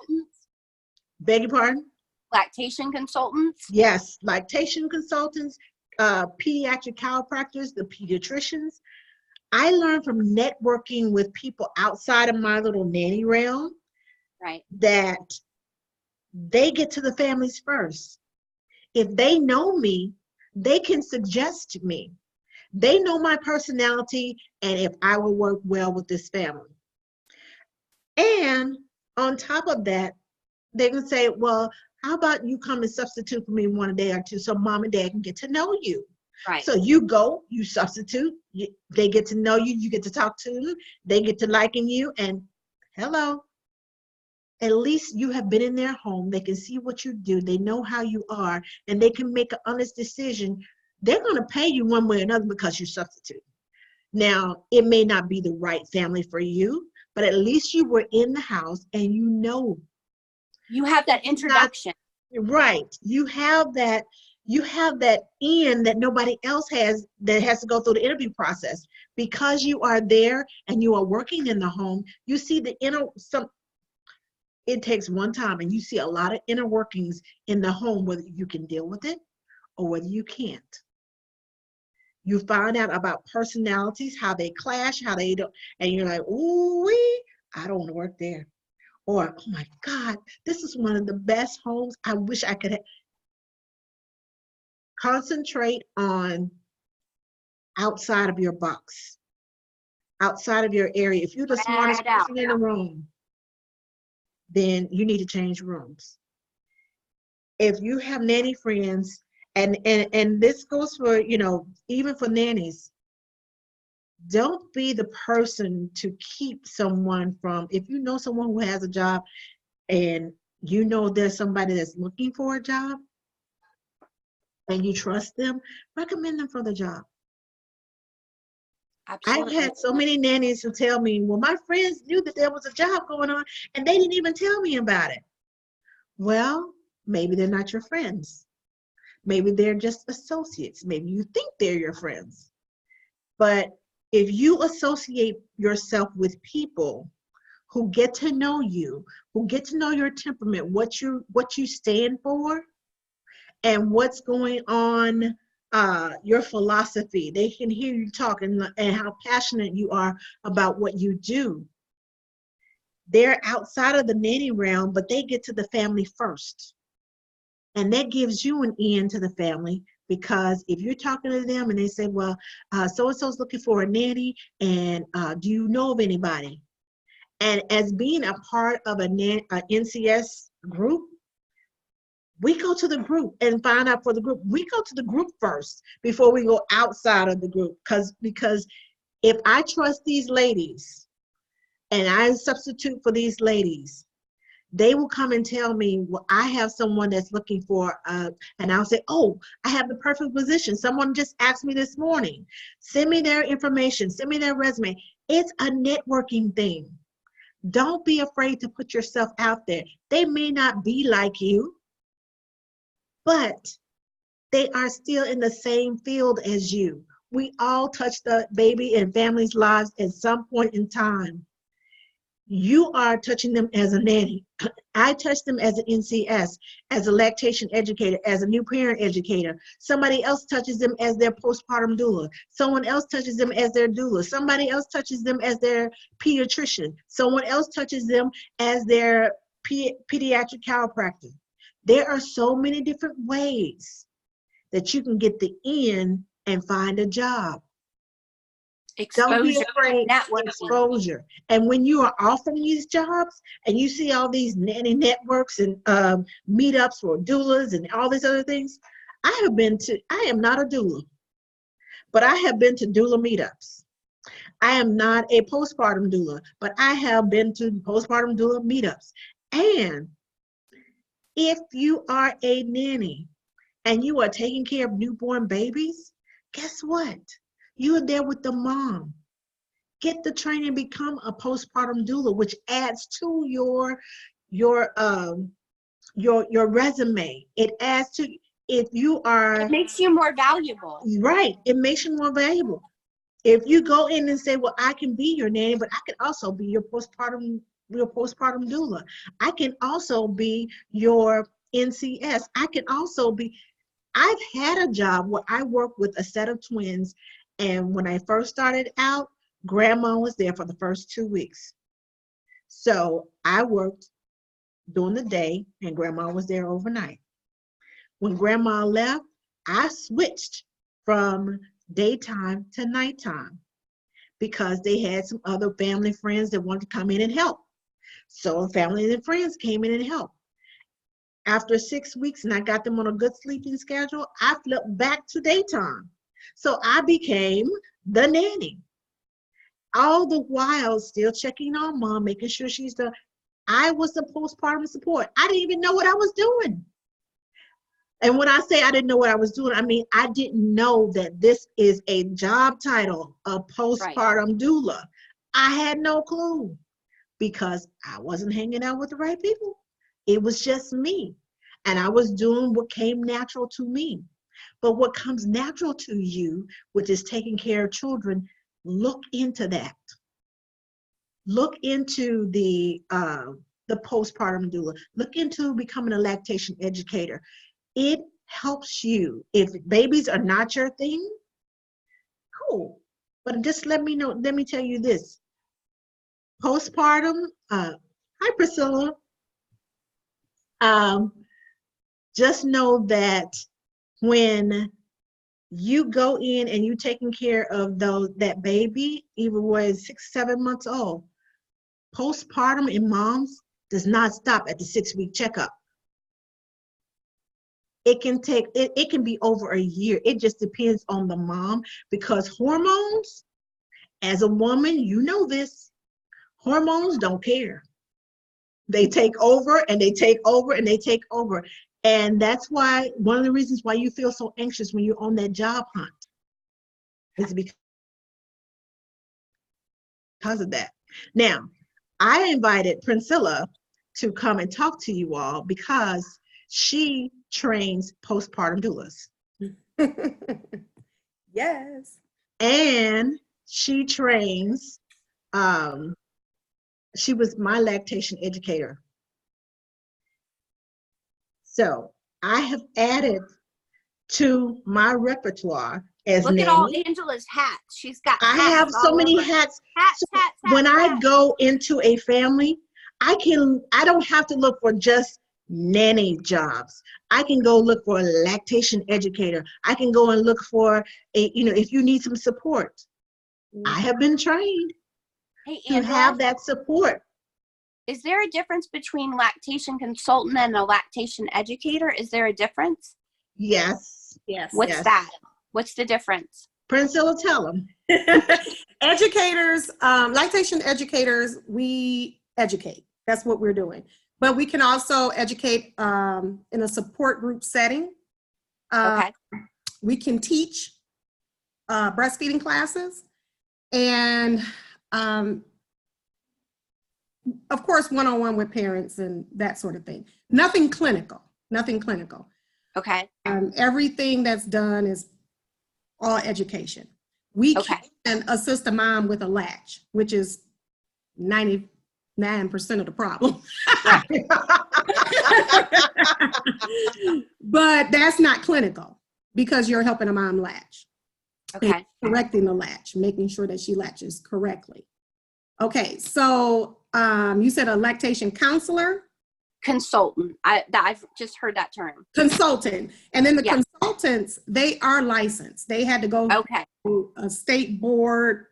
beg your pardon? Lactation consultants? Yes, lactation consultants, pediatric chiropractors, the pediatricians. I learned from networking with people outside of my little nanny realm, right, that they get to the families first. If they know me, they can suggest to me. They know my personality and if I will work well with this family. And on top of that, they can say, well, how about you come and substitute for me one day or two so mom and dad can get to know you. Right. So you go, you substitute, they get to know you, you get to talk to them, they get to liking you, and hello. At least you have been in their home, they can see what you do, they know how you are, and they can make an honest decision. They're going to pay you one way or another because you substitute. Now, it may not be the right family for you, but at least you were in the house and you know. You have that introduction. Right. You have that in that nobody else has, that has to go through the interview process. Because you are there and you are working in the home, you see it takes one time and you see a lot of inner workings in the home, whether you can deal with it or whether you can't. You find out about personalities, how they clash, how they don't, and you're like, ooh, I don't want to work there. Or, oh my God, this is one of the best homes. I wish I could concentrate on outside of your box, outside of your area. If you're the smartest person in the room, then you need to change rooms. If you have nanny friends, and this goes for, even for nannies, don't be the person to keep someone from, if you know someone who has a job and you know there's somebody that's looking for a job and you trust them, recommend them for the job. Absolutely. I've had so many nannies who tell me, well, my friends knew that there was a job going on and they didn't even tell me about it. Well, maybe they're not your friends. Maybe they're just associates. Maybe you think they're your friends. But if you associate yourself with people who get to know you, who get to know your temperament, what you stand for, and what's going on your philosophy. They can hear you talk and how passionate you are about what you do. They're outside of the nanny realm, but they get to the family first. And that gives you an in to the family, because if you're talking to them and they say, well, so-and-so's looking for a nanny, and do you know of anybody? And as being a part of a NCS group, we go to the group and find out for the group. We go to the group first before we go outside of the group, because if I trust these ladies and I substitute for these ladies, they will come and tell me, well, I have someone that's looking for, and I'll say, oh, I have the perfect position. Someone just asked me this morning. Send me their information. Send me their resume. It's a networking thing. Don't be afraid to put yourself out there. They may not be like you, but they are still in the same field as you. We all touch the baby and family's lives at some point in time. You are touching them as a nanny. I touch them as an NCS, as a lactation educator, as a new parent educator. Somebody else touches them as their postpartum doula. Someone else touches them as their doula. Somebody else touches them as their pediatrician. Someone else touches them as their pediatric chiropractor. There are so many different ways that you can get the in and find a job. Don't be Exposure, afraid. networking. Exposure. And when you are offering these jobs and you see all these nanny networks and meetups for doulas and all these other things, I am not a doula, but I have been to doula meetups. I am not a postpartum doula, but I have been to postpartum doula meetups. And if you are a nanny and you are taking care of newborn babies, guess what? You are there with the mom. Get the training, become a postpartum doula, which adds to your resume. It adds to, if you are It makes you more valuable. right, it makes you more valuable. If you go in and say, well, I can be your nanny, but I can also be your postpartum doula. I can also be your NCS. I can also be, I've had a job where I worked with a set of twins, and when I first started out, grandma was there for the first 2 weeks. So I worked during the day and grandma was there overnight. When grandma left, I switched from daytime to nighttime because they had some other family friends that wanted to come in and help. So family and friends came in and helped. After 6 weeks and I got them on a good sleeping schedule, I flipped back to daytime. So I became the nanny. All the while still checking on mom, making sure she's the, I was the postpartum support. I didn't even know what I was doing. And when I say I didn't know what I was doing, I mean, I didn't know that this is a job title, a postpartum doula. I had no clue because I wasn't hanging out with the right people. It was just me. And I was doing what came natural to me. But what comes natural to you, which is taking care of children, look into that. Look into the postpartum doula. Look into becoming a lactation educator. It helps you. If babies are not your thing, cool. But just let me know. Let me tell you this. Postpartum. Hi, Priscilla. Just know that when you go in and you taking care of that baby, even when 6, 7 months old, postpartum in moms does not stop at the 6-week checkup. It can be over a year. It just depends on the mom, because hormones, as a woman, you know this, hormones don't care. They take over and they take over and they take over. And that's why, one of the reasons why you feel so anxious when you're on that job hunt is because of that. Now, I invited Priscilla to come and talk to you all because she trains postpartum doulas. Yes. And she trains, she was my lactation educator. So I have added to my repertoire as Look at all Nanny. Angela's hats. She's got I hats have so all many over. hats. Hats, So hats, when hats, I hats. go into a family, I don't have to look for just nanny jobs. I can go look for a lactation educator. I can go and look for if you need some support. I have been trained Hey, to Angela, have that support. is there a difference between lactation consultant and a lactation educator? Is there a difference? Yes. Yes. What's Yes. that? What's the difference? Priscilla, tell them. Educators, lactation educators, we educate. That's what we're doing. But we can also educate in a support group setting. Okay. We can teach breastfeeding classes and of course, one-on-one with parents and that sort of thing. Nothing clinical. Okay. Everything that's done is all education. We Okay. can assist a mom with a latch, which is 99% of the problem. But that's not clinical because you're helping a mom latch. Okay. Correcting the latch, making sure that she latches correctly. Okay, so you said a lactation counselor? Consultant. I've just heard that term. Consultant. And then the Yeah. consultants, they are licensed. They had to go Okay. through a state board,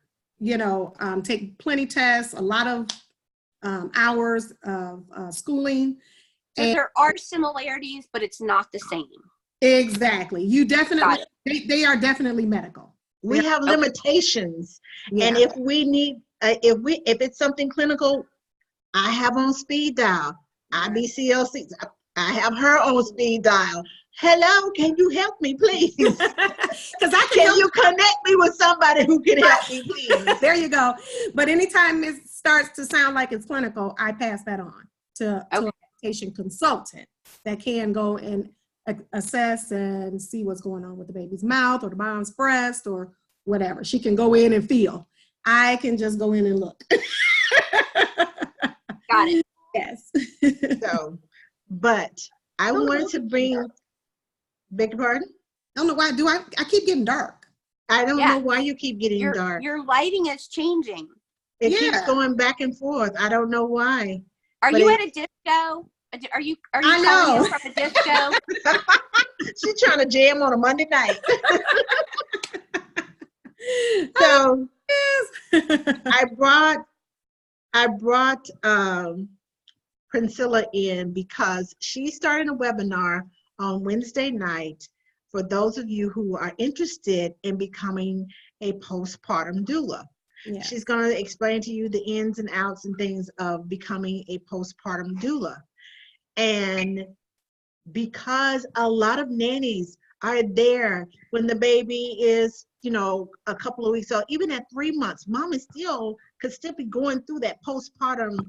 take plenty tests, a lot of hours of schooling. So there are similarities, but it's not the same. Exactly. You definitely, they are definitely medical. We have limitations. Yeah. And if we need, if it's something clinical, I have on speed dial. IBCLC, I have her on speed dial. Hello, can you help me, please? Because Can you connect me with somebody who can help me, please? There you go. But anytime it starts to sound like it's clinical, I pass that on to a lactation consultant that can go and assess and see what's going on with the baby's mouth or the mom's breast or whatever. She can go in and feel. I can just go in and look. Got it. Yes. So, but I wanted to bring, beg your pardon? I don't know why. I keep getting dark. I don't know why you keep getting dark. Your lighting is changing. It keeps going back and forth. I don't know why. Are you at a disco? Are you calling in from a disco? She's trying to jam on a Monday night. So I brought Priscilla in because she's starting a webinar on Wednesday night for those of you who are interested in becoming a postpartum doula. Yeah. She's going to explain to you the ins and outs and things of becoming a postpartum doula. And because a lot of nannies are there when the baby is, a couple of weeks old, even at 3 months, mom could still be going through that postpartum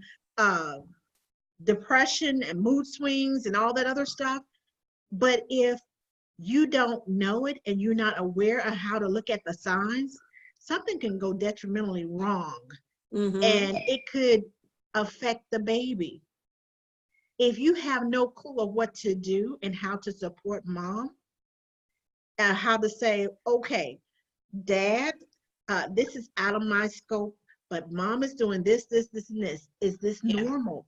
depression and mood swings and all that other stuff. But if you don't know it and you're not aware of how to look at the signs, something can go detrimentally wrong. Mm-hmm. And it could affect the baby. If you have no clue of what to do and how to support mom, and how to say, okay, dad, this is out of my scope, but mom is doing this, and this. Is this normal?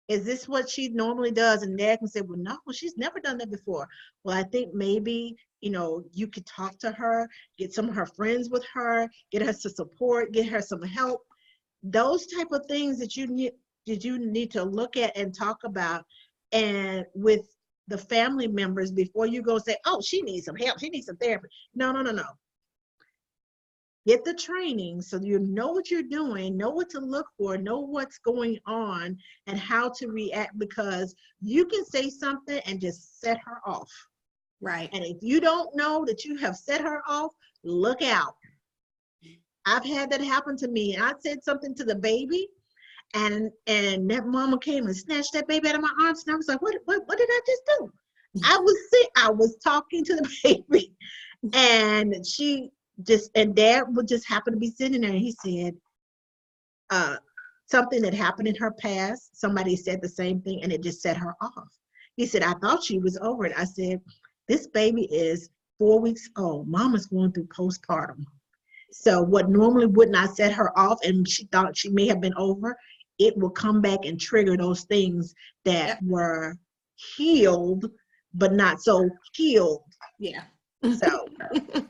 Is this what she normally does? And dad can say, well, no, she's never done that before. Well, I think maybe, you could talk to her, get some of her friends with her, get her some support, get her some help. Those type of things that you need to look at and talk about, and with the family members before you go say, oh, she needs some help, she needs some therapy. No. Get the training so you know what you're doing, know what to look for, know what's going on and how to react, because you can say something and just set her off. Right. And if you don't know that you have set her off, look out. I've had that happen to me. I said something to the baby, and that mama came and snatched that baby out of my arms, and I was like, what did I just do? I was talking to the baby, and dad would just happen to be sitting there, and he said something that happened in her past. Somebody said the same thing, and it just set her off. He said, I thought she was over it. I said, this baby is 4 weeks old. Mama's going through postpartum. So what normally would not set her off and she thought she may have been over, it will come back and trigger those things that were healed, but not so healed. Yeah. So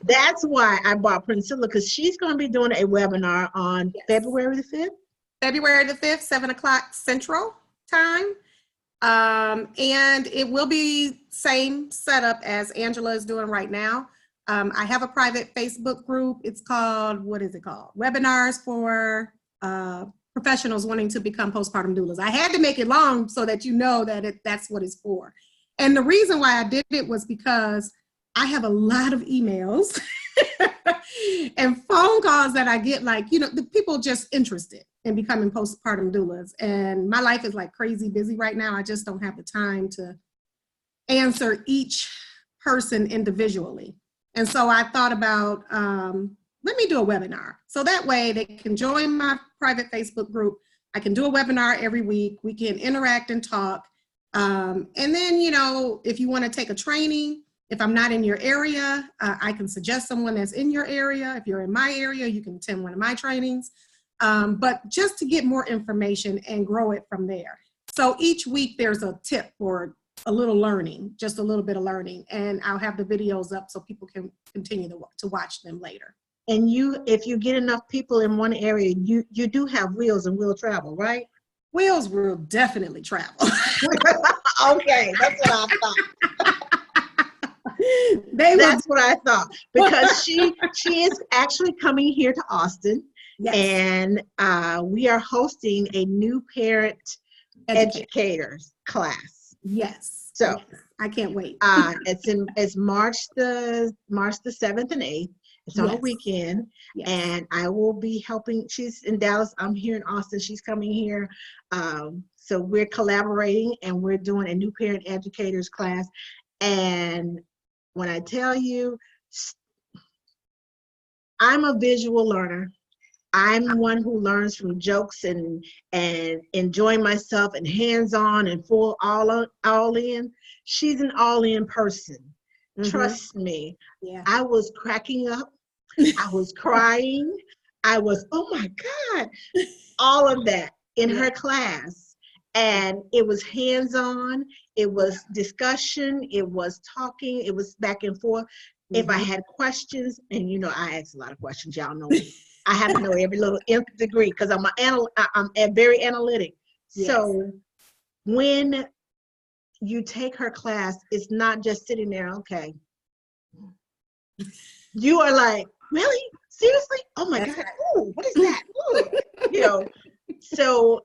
that's why I bought Priscilla, because she's going to be doing a webinar on February the 5th. February the 5th, 7 o'clock Central Time. And it will be same setup as Angela is doing right now. I have a private Facebook group. It's called, what is it called? Webinars for professionals wanting to become postpartum doulas. I had to make it long so that you know that that's what it's for. And the reason why I did it was because I have a lot of emails and phone calls that I get, like, you know, the people just interested in becoming postpartum doulas. And my life is like crazy busy right now. I just don't have the time to answer each person individually. And so I thought about, let me do a webinar. So that way they can join my private Facebook group. I can do a webinar every week. We can interact and talk. And then, you know, if you want to take a training, if I'm not in your area, I can suggest someone that's in your area. If you're in my area, you can attend one of my trainings. But just to get more information and grow it from there. So each week there's a tip or a little learning, just a little bit of learning. And I'll have the videos up so people can continue to watch them later. And if you get enough people in one area, you do have wheels and will travel, right? Wheels will definitely travel. Okay, that's what I thought. That's what I thought, because she is actually coming here to Austin. Yes. And we are hosting a new parent educators class. Yes. So yes. I can't wait. It's March the 7th and 8th. It's on a weekend. Yes. And I will be helping. She's in Dallas. I'm here in Austin. She's coming here. So we're collaborating and we're doing a new parent educators class. And when I tell you, I'm a visual learner. I'm one who learns from jokes and enjoying myself and hands-on and full all in. She's an all-in person. Mm-hmm. Trust me. Yeah. I was cracking up. I was crying. I was, oh my God, all of that in her class. And it was hands-on. It was discussion. It was talking. It was back and forth. Mm-hmm. If I had questions, and you know, I ask a lot of questions. Y'all know me. I have to know every little nth degree because I'm very analytic. Yes. So when you take her class, it's not just sitting there, okay. You are like, really? Seriously? Oh my God. Ooh, what is that? Ooh. You know, so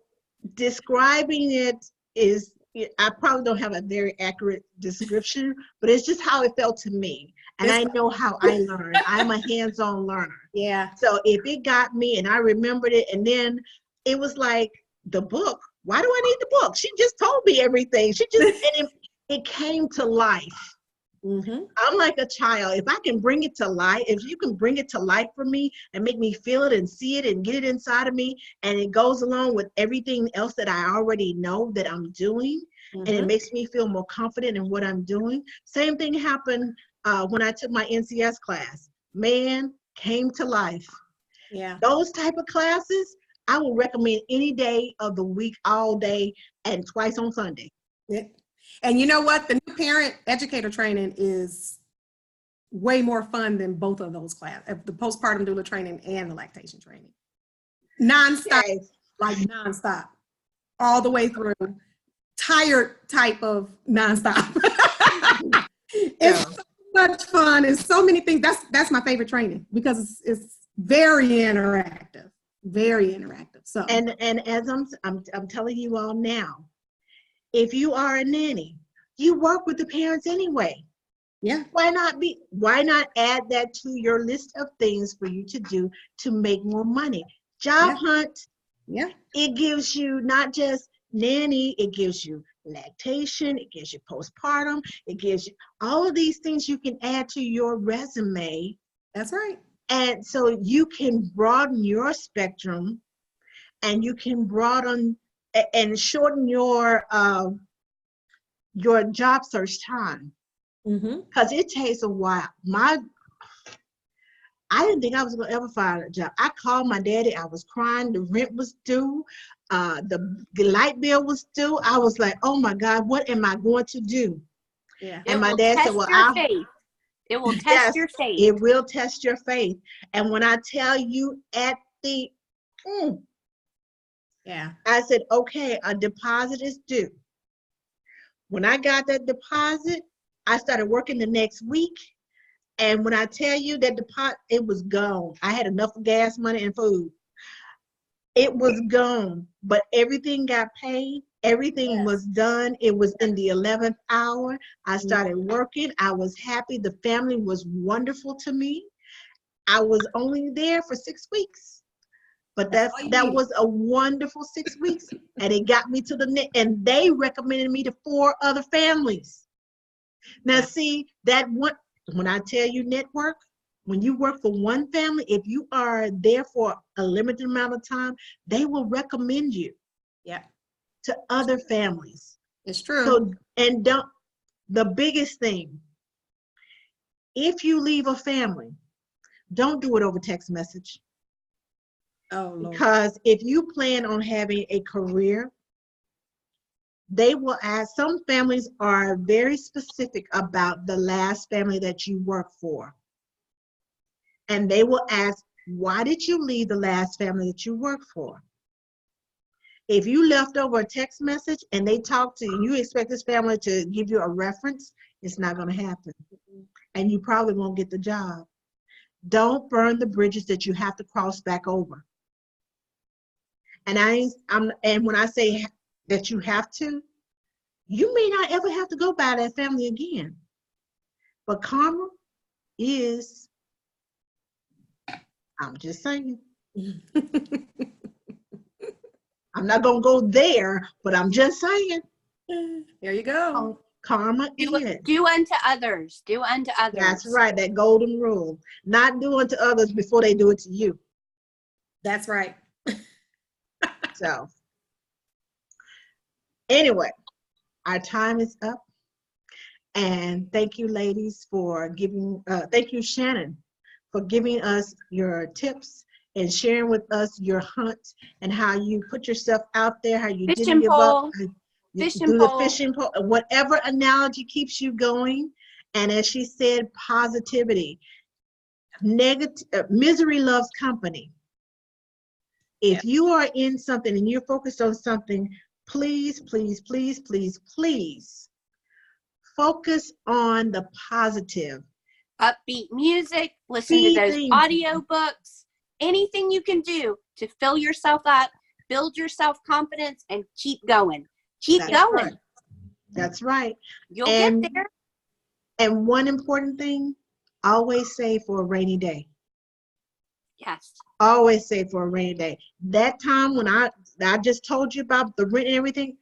describing it is, I probably don't have a very accurate description, but it's just how it felt to me. And I know how I learn. I'm a hands-on learner. Yeah. So if it got me and I remembered it, and then it was like the book, why do I need the book? She just told me everything. She just, and it came to life. Mm-hmm. I'm like a child. If I can bring it to life, if you can bring it to life for me and make me feel it and see it and get it inside of me, and it goes along with everything else that I already know that I'm doing, mm-hmm. and it makes me feel more confident in what I'm doing. Same thing happened when I took my NCS class. Man, came to life. Yeah. Those type of classes, I will recommend any day of the week, all day, and twice on Sunday. Yeah. And you know what? The new parent educator training is way more fun than both of those classes, the postpartum doula training and the lactation training. Nonstop, yes. Like nonstop, all the way through. Tired type of nonstop. It's so much fun and so many things. That's my favorite training because it's very interactive, very interactive. So and as I'm telling you all now, if you are a nanny, you work with the parents anyway. Yeah. Why not add that to your list of things for you to do to make more money? Job hunt. Yeah. It gives you not just nanny, it gives you lactation, it gives you postpartum, it gives you all of these things you can add to your resume. That's right. And so you can broaden your spectrum and you can broaden and shorten your job search time. Mm-hmm. because it takes a while. I didn't think I was gonna ever find a job. I called my daddy. I was crying. The rent was due. The light bill was due. I was like, oh my God, what am I going to do? Yeah. And It my will dad said, test well, your faith. It will test yes, your faith. it will test your faith. And when I tell you at the, Yeah. I said, okay, a deposit is due. When I got that deposit, I started working the next week. And when I tell you that deposit, it was gone. I had enough gas money and food. It was gone, but everything got paid. Everything was done. It was in the 11th hour. I started working. I was happy. The family was wonderful to me. I was only there for 6 weeks, but That's all you that needed. was a wonderful 6 weeks, and it got me to the net. And they recommended me to 4 other families. Now, Yeah. see that one. When I tell you network, when you work for one family, if you are there for a limited amount of time, they will recommend you Yeah. to other families. It's true. So, and don't, the biggest thing, if you leave a family, don't do it over text message. Oh Lord. Because if you plan on having a career, they will ask. Some families are very specific about the last family that you work for. And they will ask, why did you leave the last family that you worked for? If you left over a text message and they talk to you, you expect this family to give you a reference, it's not going to happen. And you probably won't get the job. Don't burn the bridges that you have to cross back over. And and when I say that you have to, you may not ever have to go by that family again. But karma is, I'm just saying. I'm not going to go there, but I'm just saying. There you go. Karma is. Do unto others. Do unto others. That's right, that golden rule. Not doing to others before they do it to you. That's right. So, anyway, our time is up. And thank you, ladies, for giving, thank you, Shannon, for giving us your tips and sharing with us your hunt and how you put yourself out there, how you didn't Fishing give up. pole. You Fishing do the pole. fishing pole, whatever analogy keeps you going. And as she said, positivity. Misery loves company. If you are in something and you're focused on something, please, please, please, please, please focus on the positive. Upbeat music, listen to those audiobooks, anything you can do to fill yourself up, build your self-confidence, and keep going. Keep going. Right. That's right. You'll get there. And one important thing, always save for a rainy day. Yes. Always save for a rainy day. That time when I just told you about the rent and everything,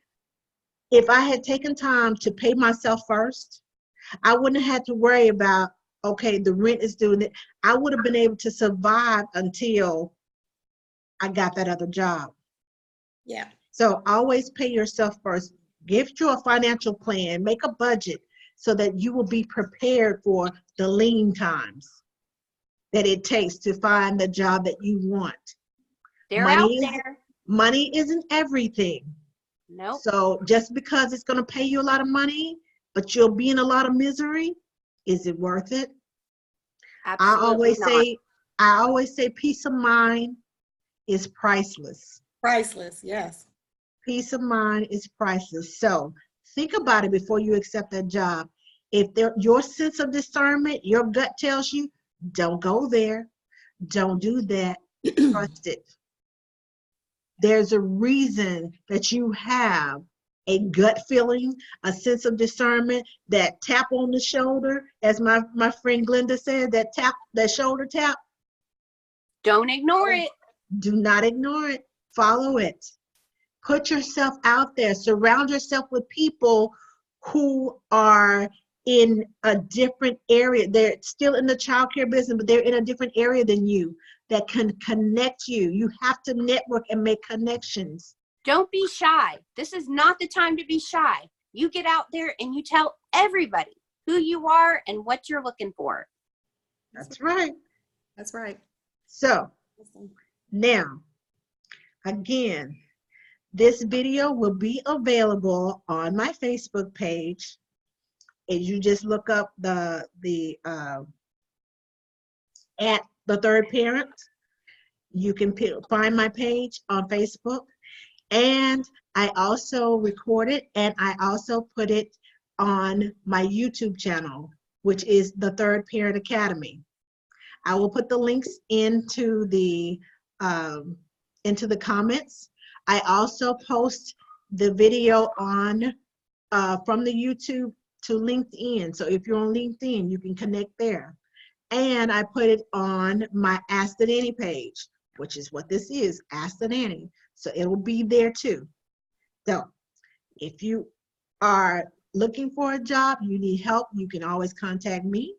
if I had taken time to pay myself first, I wouldn't have had to worry about, okay, the rent is due. I would have been able to survive until I got that other job. Yeah. So always pay yourself first. Give you a financial plan, make a budget so that you will be prepared for the lean times that it takes to find the job that you want. They're out there. Money isn't everything. Nope. So just because it's going to pay you a lot of money, but you'll be in a lot of misery, is it worth it? Absolutely I always say peace of mind is priceless. Priceless, yes. Peace of mind is priceless. So think about it before you accept that job. If your sense of discernment, your gut tells you, don't go there, don't do that, trust it. There's a reason that you have a gut feeling, a sense of discernment, that tap on the shoulder, as my friend Glenda said, that shoulder tap. Don't ignore it. Do not ignore it. Follow it. Put yourself out there. Surround yourself with people who are in a different area. They're still in the childcare business, but they're in a different area than you that can connect you. You have to network and make connections. Don't be shy. This is not the time to be shy. You get out there and you tell everybody who you are and what you're looking for. That's right. That's right. So now, again, this video will be available on my Facebook page. As you just look up at the third parent, you can find my page on Facebook. And I also record it, and I also put it on my YouTube channel, which is the Third Parent Academy. I will put the links into the comments. I also post the video on from the YouTube to LinkedIn. So if you're on LinkedIn, you can connect there. And I put it on my Ask the Nanny page, which is what this is, Ask the Nanny. So it will be there too. So if you are looking for a job, you need help, you can always contact me.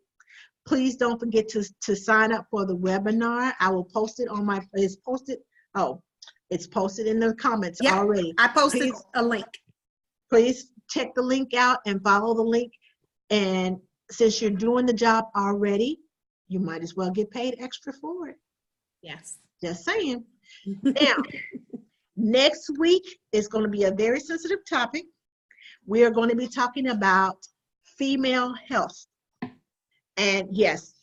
Please don't forget to sign up for the webinar. I will post it on my, it's posted in the comments already. I posted a link. Please check the link out and follow the link. And since you're doing the job already, you might as well get paid extra for it. Yes. Just saying. Now, next week is going to be a very sensitive topic. We are going to be talking about female health. And yes,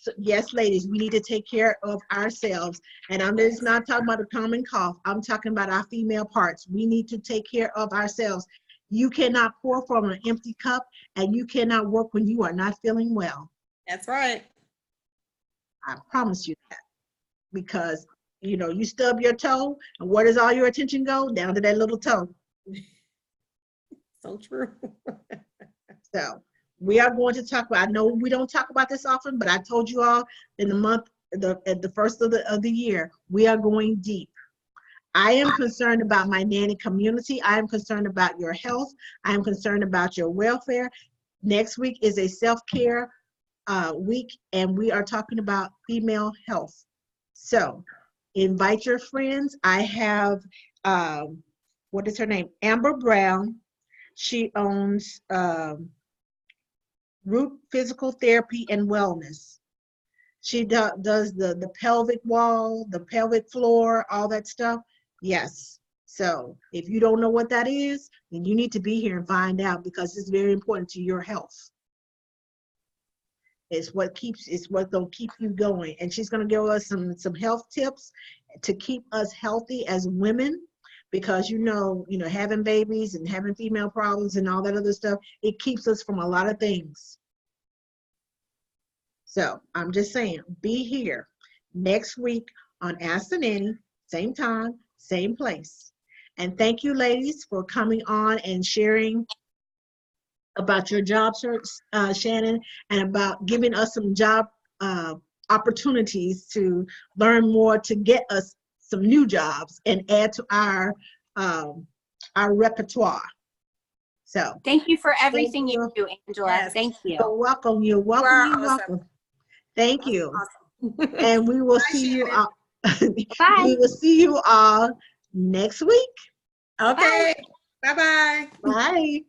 ladies, we need to take care of ourselves. And I'm just not talking about a common cough. I'm talking about our female parts. We need to take care of ourselves. You cannot pour from an empty cup, and you cannot work when you are not feeling well. That's right. I promise you that. Because, you stub your toe, and where does all your attention go? Down to that little toe. So true. So we are going to talk about, I know we don't talk about this often, but I told you all in the month, at the first of the year, we are going deep. I am concerned about my nanny community. I am concerned about your health. I am concerned about your welfare. Next week is a self-care week, and we are talking about female health. So invite your friends. I have, what is her name? Amber Brown. She owns Root Physical Therapy and Wellness. She does the pelvic wall, the pelvic floor, all that stuff. Yes. So if you don't know what that is, then you need to be here and find out, because it's very important to your health. It's what's gonna keep you going. And she's gonna give us some health tips to keep us healthy as women, because having babies and having female problems and all that other stuff, it keeps us from a lot of things. So I'm just saying, be here next week on Ask the Nanny, same time, same place. And thank you, ladies, for coming on and sharing about your job search, Shannon, and about giving us some job opportunities to learn more, to get us some new jobs and add to our repertoire. So thank you for everything you do, Angela. Yes. Thank you. you're welcome. You're welcome. You're welcome. Thank you. Awesome. And we will see you all. Bye. We will see you all next week. Okay. Bye-bye. Bye.